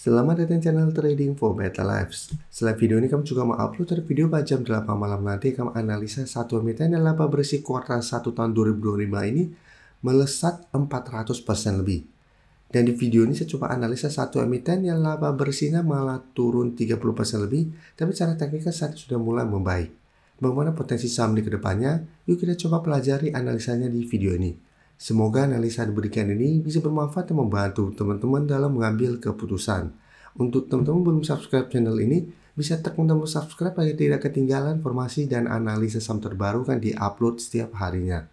Selamat datang di channel Trading for Better Lives. Setelah video ini kami juga mau upload video pada jam 8 malam nanti kami analisa satu emiten yang laba bersih kuartal 1 tahun 2025 ini melesat 400% lebih. Dan di video ini saya coba analisa satu emiten yang laba bersihnya malah turun 30% lebih, tapi secara teknikal saat sudah mulai membaik. Bagaimana potensi saham di kedepannya? Yuk kita coba pelajari analisanya di video ini. Semoga analisa diberikan ini bisa bermanfaat dan membantu teman-teman dalam mengambil keputusan. Untuk teman-teman belum subscribe channel ini, bisa tekan tombol subscribe agar tidak ketinggalan informasi dan analisa saham terbaru kan diupload setiap harinya.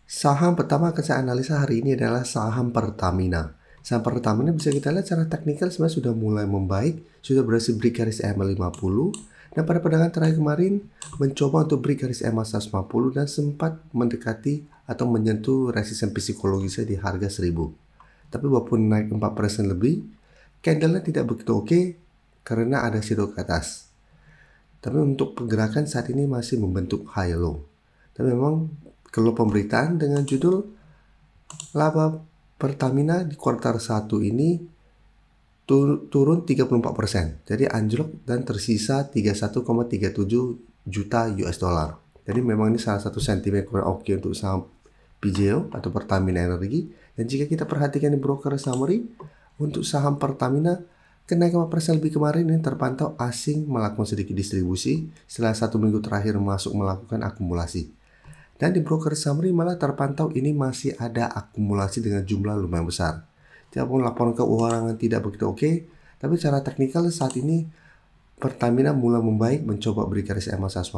Saham pertama akan saya analisa hari ini adalah saham Pertamina. Saham Pertamina bisa kita lihat secara teknikal sebenarnya sudah mulai membaik, sudah berhasil break garis EMA 50. Dan pada perdagangan terakhir kemarin mencoba untuk break garis EMA 150 dan sempat mendekati atau menyentuh resisten psikologisnya di harga 1000. Tapi walaupun naik 4% lebih, candlenya tidak begitu oke karena ada shadow ke atas. Tapi untuk pergerakan saat ini masih membentuk high low. Tapi memang kalau pemberitaan dengan judul laba Pertamina di kuartal 1 ini turun 34%. Jadi anjlok dan tersisa 31,37 juta US dollar. Jadi memang ini salah satu sentimen kurang oke untuk saham PJO atau Pertamina Energi. Dan jika kita perhatikan di broker summary, untuk saham Pertamina kenaikan 4% lebih kemarin ini terpantau asing melakukan sedikit distribusi setelah 1 minggu terakhir masuk melakukan akumulasi. Dan di broker summary malah terpantau ini masih ada akumulasi dengan jumlah lumayan besar. Walaupun laporan keuangan tidak begitu oke, tapi secara teknikal saat ini Pertamina mulai membaik mencoba beri garis EMA 150.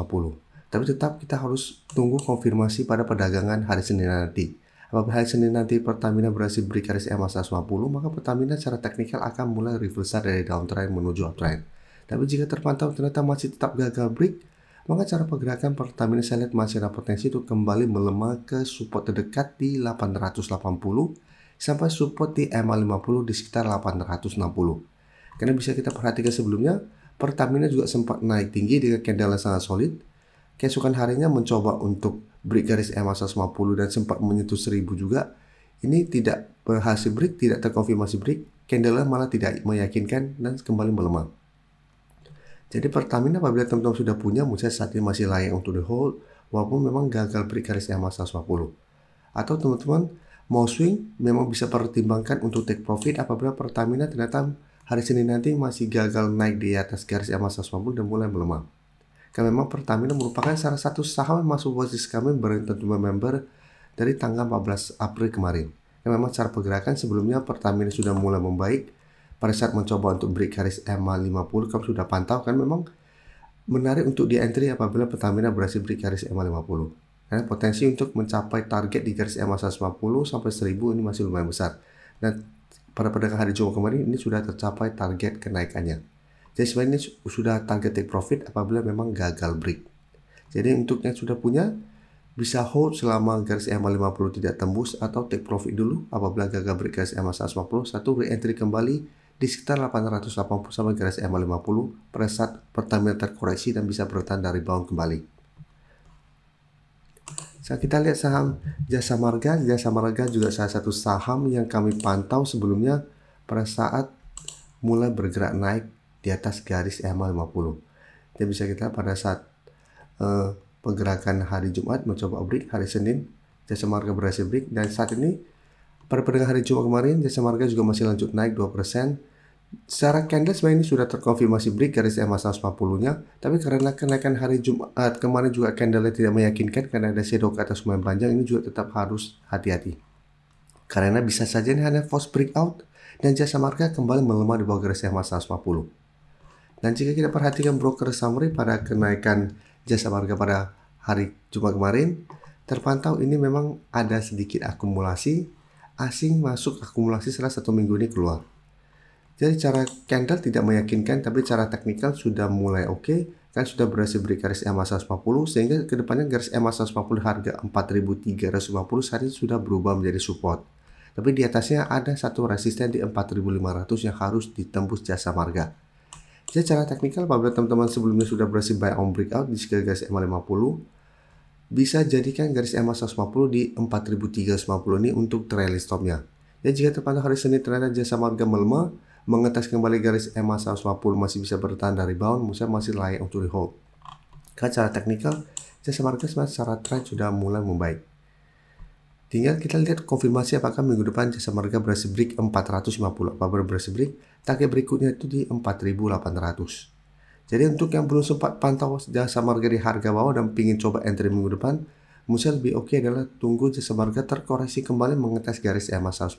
Tapi tetap kita harus tunggu konfirmasi pada perdagangan hari Senin nanti. Apabila hari Senin nanti Pertamina berhasil beri garis EMA 150, maka Pertamina secara teknikal akan mulai reversal dari downtrend menuju uptrend. Tapi jika terpantau ternyata masih tetap gagal break, maka cara pergerakan Pertamina saya lihat masih ada potensi untuk kembali melemah ke support terdekat di 880 sampai support di EMA 50 di sekitar 860. Karena bisa kita perhatikan sebelumnya, Pertamina juga sempat naik tinggi dengan candle yang sangat solid. Keesokan harinya mencoba untuk break garis EMA 150 dan sempat menyentuh 1000 juga. Ini tidak berhasil break, tidak terkonfirmasi break, candle malah tidak meyakinkan dan kembali melemah. Jadi Pertamina apabila teman-teman sudah punya, menurut saya saat ini masih layak untuk di hold, walaupun memang gagal break garis EMA 150. Atau teman-teman mau swing, memang bisa pertimbangkan untuk take profit apabila Pertamina ternyata hari Senin nanti masih gagal naik di atas garis EMA 150 dan mulai melemah. Karena memang Pertamina merupakan salah satu saham yang masuk posisi kami bertentuman member dari tanggal 14 April kemarin. Yang memang cara pergerakan sebelumnya Pertamina sudah mulai membaik. Pada saat mencoba untuk break garis EMA 50, kamu sudah pantau kan memang menarik untuk di entry apabila Pertamina berhasil break garis EMA 50. Karena potensi untuk mencapai target di garis EMA 150 sampai 1000 ini masih lumayan besar. Dan pada perdagangan hari Jumat kemarin ini sudah tercapai target kenaikannya. Jadi sebenarnya ini sudah target take profit apabila memang gagal break. Jadi untuk yang sudah punya bisa hold selama garis EMA 50 tidak tembus atau take profit dulu apabila gagal break garis EMA 150. Satu re-entry kembali di sekitar 880 sampai garis EMA 50 pada saat Pertamina terkoreksi dan bisa bertahan dari rebound kembali. Saat kita lihat saham Jasa Marga, Jasa Marga juga salah satu saham yang kami pantau sebelumnya pada saat mulai bergerak naik di atas garis EMA 50. Jadi bisa kita pada saat pergerakan hari Jumat mencoba break, hari Senin Jasa Marga berhasil break, dan saat ini pada perdagangan hari Jumat kemarin Jasa Marga juga masih lanjut naik 2%. Secara candle sebenarnya ini sudah terkonfirmasi break garis EMA 150-nya, tapi karena kenaikan hari Jumat kemarin juga candle tidak meyakinkan karena ada shadow ke atas lumayan panjang, ini juga tetap harus hati-hati. Karena bisa saja ini hanya false breakout dan Jasa Marga kembali melemah di bawah garis EMA 150. Dan jika kita perhatikan broker summary pada kenaikan Jasa Marga pada hari Jumat kemarin, terpantau ini memang ada sedikit akumulasi, asing masuk akumulasi setelah 1 minggu ini keluar. Jadi cara candle tidak meyakinkan, tapi cara teknikal sudah mulai oke, kan sudah berhasil beri garis EMA 150 sehingga kedepannya garis EMA 150 harga 4.350 saat ini sudah berubah menjadi support. Tapi di atasnya ada satu resisten di 4.500 yang harus ditembus Jasa Marga. Jadi cara teknikal apabila teman-teman sebelumnya sudah berhasil buy on breakout di sekitar garis EMA 50, bisa jadikan garis EMA 150 di 4.350 ini untuk trailing stopnya. Ya jika terpantau hari Senin ternyata Jasa Marga melemah, mengetes kembali garis EMA 150 masih bisa bertahan dari rebound, menurut saya masih layak untuk di hold. Karena secara teknikal, jasa marga secara trend sudah mulai membaik. Tinggal kita lihat konfirmasi apakah minggu depan jasa marga berhasil break 450. Apabila berhasil break, target berikutnya itu di 4.800. Jadi untuk yang belum sempat pantau jasa marga di harga bawah dan ingin coba entry minggu depan, menurut saya lebih oke adalah tunggu jasa marga terkoreksi kembali mengetes garis EMA 150.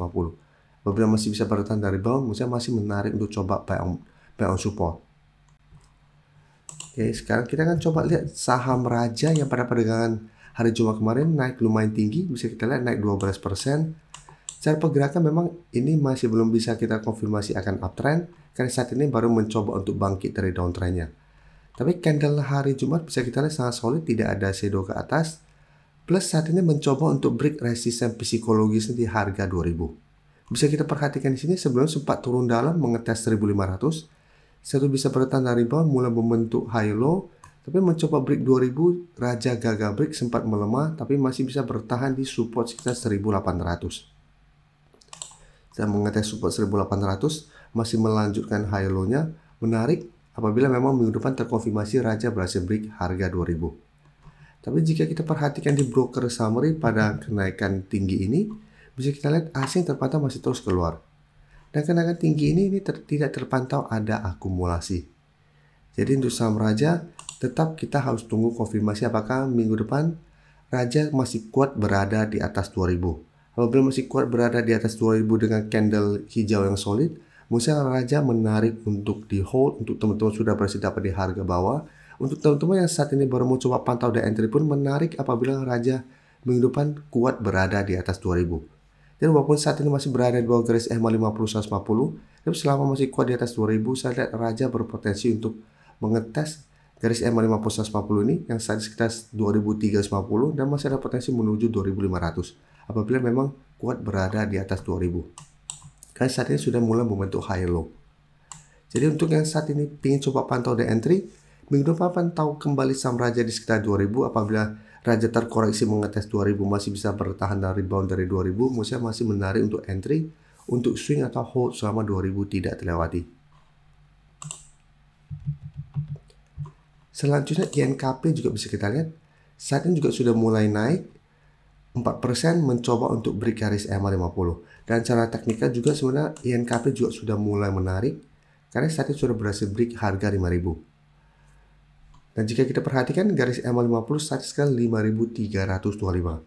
Apabila masih bisa bertahan dari bawah, menurut saya masih menarik untuk coba buy on support. Oke, sekarang kita akan coba lihat saham Raja yang pada perdagangan hari Jumat kemarin naik lumayan tinggi, bisa kita lihat naik 12%. Secara pergerakan memang ini masih belum bisa kita konfirmasi akan uptrend, karena saat ini baru mencoba untuk bangkit dari downtrendnya. Tapi candle hari Jumat bisa kita lihat sangat solid, tidak ada shadow ke atas. Plus saat ini mencoba untuk break resisten psikologisnya di harga 2000. Bisa kita perhatikan di sini sebelum sempat turun dalam mengetes 1500. Satu bisa bertahan dari bawah mulai membentuk high low, tapi mencoba break 2000, Raja gagal break sempat melemah, tapi masih bisa bertahan di support sekitar 1800. Dan mengetes support 1800, masih melanjutkan high low-nya. Menarik apabila memang minggu depan terkonfirmasi Raja berhasil break harga 2000. Tapi jika kita perhatikan di broker summary pada kenaikan tinggi ini, bisa kita lihat asing terpantau masih terus keluar. Dan kenaikan tinggi ini tidak terpantau ada akumulasi. Jadi untuk saham Raja, tetap kita harus tunggu konfirmasi apakah minggu depan Raja masih kuat berada di atas 2000. Apabila masih kuat berada di atas 2000 dengan candle hijau yang solid, menurut saya Raja menarik untuk di hold. Untuk teman-teman sudah berhasil dapat di harga bawah. Untuk teman-teman yang saat ini baru mau coba pantau dan entry pun menarik apabila Raja minggu depan kuat berada di atas 2000. Dan walaupun saat ini masih berada di bawah garis EMA 50 150, tapi selama masih kuat di atas 2000, saya lihat Raja berpotensi untuk mengetes garis EMA 50 150 ini yang saat sekitar 2350 dan masih ada potensi menuju 2500 apabila memang kuat berada di atas 2000. Karena saat ini sudah mulai membentuk high low. Jadi untuk yang saat ini ingin coba pantau the entry, minggu depan pantau kembali saham Raja di sekitar 2000. Apabila Raja terkoreksi mengetes 2000 masih bisa bertahan dari rebound dari 2000, menurut saya masih menarik untuk entry, untuk swing atau hold selama 2000 tidak terlewati. Selanjutnya INKP juga bisa kita lihat, saat ini juga sudah mulai naik 4% mencoba untuk break garis EMA 50. Dan secara teknikal juga sebenarnya INKP juga sudah mulai menarik karena saat ini sudah berhasil break harga 5000. Dan jika kita perhatikan garis EMA 50 saat sekarang 5325.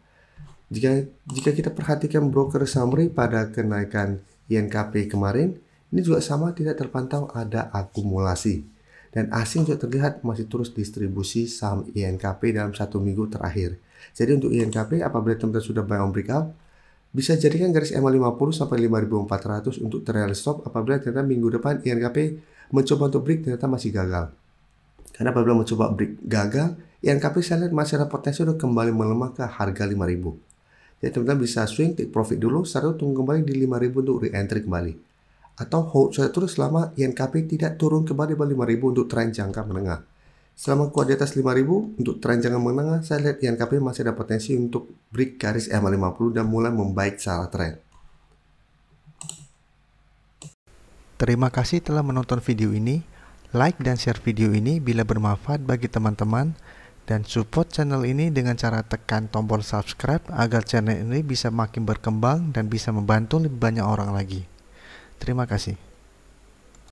Jika kita perhatikan broker summary pada kenaikan INKP kemarin, ini juga sama, tidak terpantau ada akumulasi. Dan asing juga terlihat masih terus distribusi saham INKP dalam 1 minggu terakhir. Jadi untuk INKP apabila teman-teman sudah buy on breakout, bisa jadikan garis EMA 50 sampai 5400 untuk trial stop apabila ternyata minggu depan INKP mencoba untuk break ternyata masih gagal. Karena apabila mencoba break gagal, INKP saya lihat masih ada potensi untuk kembali melemah ke harga 5000. Jadi teman-teman bisa swing take profit dulu, setelah itu tunggu kembali di 5000 untuk re-entry kembali. Atau hold saja terus selama INKP tidak turun kembali di 5000 untuk tren jangka menengah. Selama kuat di atas 5000 untuk tren jangka menengah, saya lihat INKP masih ada potensi untuk break garis EMA 50 dan mulai membaik secara tren. Terima kasih telah menonton video ini. Like dan share video ini bila bermanfaat bagi teman-teman, dan support channel ini dengan cara tekan tombol subscribe agar channel ini bisa makin berkembang dan bisa membantu lebih banyak orang lagi. Terima kasih.